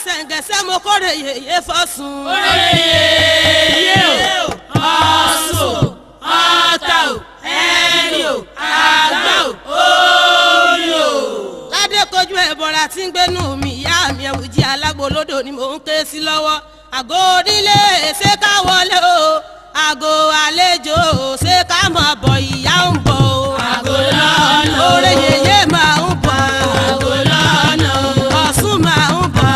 sẹ̀ǹgẹ̀sẹ̀ mo kórè yèyé fọ́sùn. kórè yèyé o ọ̀sùn ọ̀tà o ẹ̀rì o àgbà o orí o. ládé kojú ẹ̀bọ̀ra tí ń gbénú mi ìyá mi Ẹ̀wùjí Alágbolódò ni mò ń ké sí lọ́wọ́. àgọ́ onílé ṣé ká wọlé o àgọ́ àlejò ṣé ká máa bọ̀ ìyá ń bọ̀ o. àgọ́ lọ́nà oore yèyé máa ń bọ̀ àgọ́ lọ́nà Ọ̀ṣun máa ń bọ̀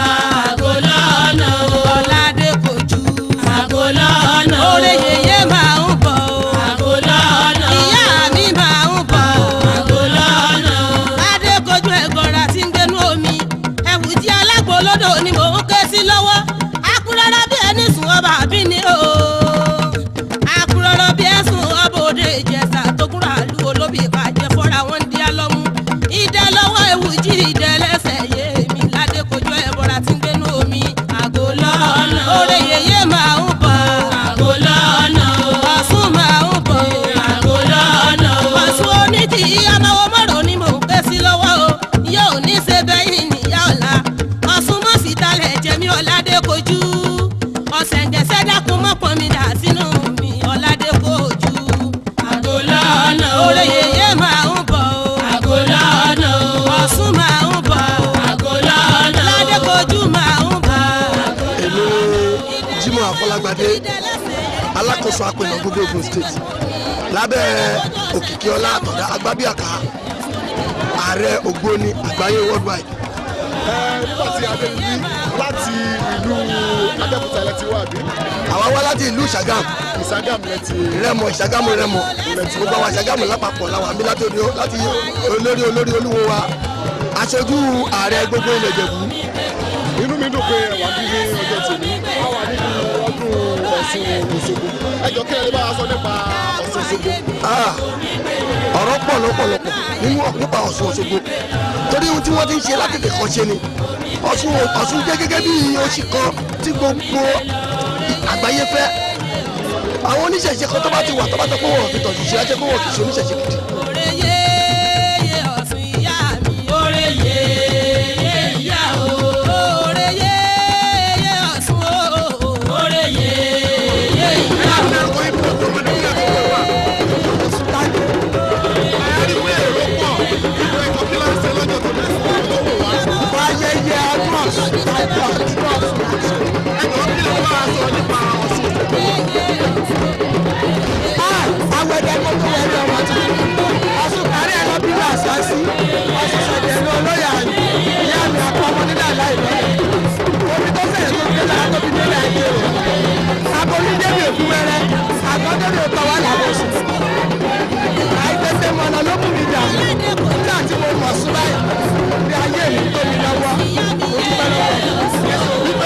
àgọ́ lọ́nà Ọládé kojú àgọ́ lọ́nà oore yèyé máa ń bọ̀ àgọ́ lọ́nà ìyá mi máa ń bọ̀ àgọ́ lọ́nà ládé kojú ẹ̀gọ́ra tí ń gbénú omi Ẹ̀wùjí Alágbolódò ni mò ń ké sí lọ́wọ́. akúrọ́rọ́ bí ẹni sùn ọba àbí ni o akúrọ́rọ́ bí ẹ̀sùn ọba òde Ìjẹ̀ṣà tó kúrò àlú olóbì ìbàjẹ́ fọ́ra wọn ń di alọ́mú ìdẹ lọ́wọ́ Ẹ̀wùjí ìdẹ lẹ́sẹ̀ yé mi ládé kojú ẹ̀bọ̀ra tí ń gbénú omi àgọ́ lọ́nà oore yèyé máa ń bọ̀ àgọ́ lọ́nà Ọ̀ṣun máa ń bọ̀ àgọ́ lọ́nà Ọ̀ṣun onídìí amáwó mọ́rọ̀ ni mò ń ké sí lọ́wọ́ o yóò ní ṣe bẹ́yìn níyà ọ̀la Ọ̀ṣun mọ̀ sí talẹ̀ jẹ́mi Ọládé kojú ọ̀sẹ̀ǹgẹ̀sẹ̀ dákun mọ́ pọn mi dà sínú mi Ọládé kojú àgọ́ lọ́nà oore yèyé máa ń bọ̀ àgọ́ lọ́nà Ọ̀ṣun máa ń bọ̀ àgọ́ lọ́nà Ọládé kojú máa ń bọ̀. èmi Jimoh Afọlágbadé alákòóso apẹ̀nà gbogbo Ògùn state lábẹ́ Òkìkíọlá Àtàndá Agbábíàká ààrẹ ògbóni àgbáyé worldwide. nígbà tí a dé níbí láti ìlú Abẹ́òkúta ilẹ̀ ti wá bí. àwa wá láti ìlú Ṣàgámù Ìṣàgámù ilẹ̀ ti Rẹ́mọ Ìṣàgámù Rẹ́mọ gbogbo àwọn Ṣàgámù lápapọ̀ làwọn àmì láti olórí olúwo wa aṣojú ààrẹ gbogbo ilẹ̀ Ìjẹ̀bú. inú mi dùn pé ẹ̀wà bí ní ọjọ́ tèmi a wà nínú ọdún Ọ̀ṣun Òṣogbo ẹjọ́ kí ẹ lè bá a sọ nípa Ọ̀ṣun Òṣogbo. ọ̀rọ̀ pọ̀ lọ́pọ̀lọpọ̀ nípa Ọ̀ṣun Òṣogbo torí ohun tí wọ́n ti ń ṣe láti lè kàn ṣe ni Ọ̀ṣun jẹ́ gẹ́gẹ́ bí oṣù kan tí gbogbo àgbáyé fẹ́ àwọn oníṣẹ̀ṣe kan tó bá ti wà tó bá tọ́ pé wọ́n fi tọ̀jú ṣe ajẹ́ pé wọ́n kì í ṣe oníṣẹ̀ṣe gidi. oore yèyé Ọ̀ṣun ìyá mi oore yèyé ìyá o oore yèyé Ọ̀ṣun o oore yèyé ìyá o. Awẹ́dẹ́ kó tó wọlé ọmọ tó Ọ̀ṣun kárí ẹ̀ lọ bí wọ́n àṣà sí Ọ̀ṣun ṣẹ̀dẹ̀ ní olóyè àná ìyá mi àpamọ́ nílẹ̀ láìpẹ́.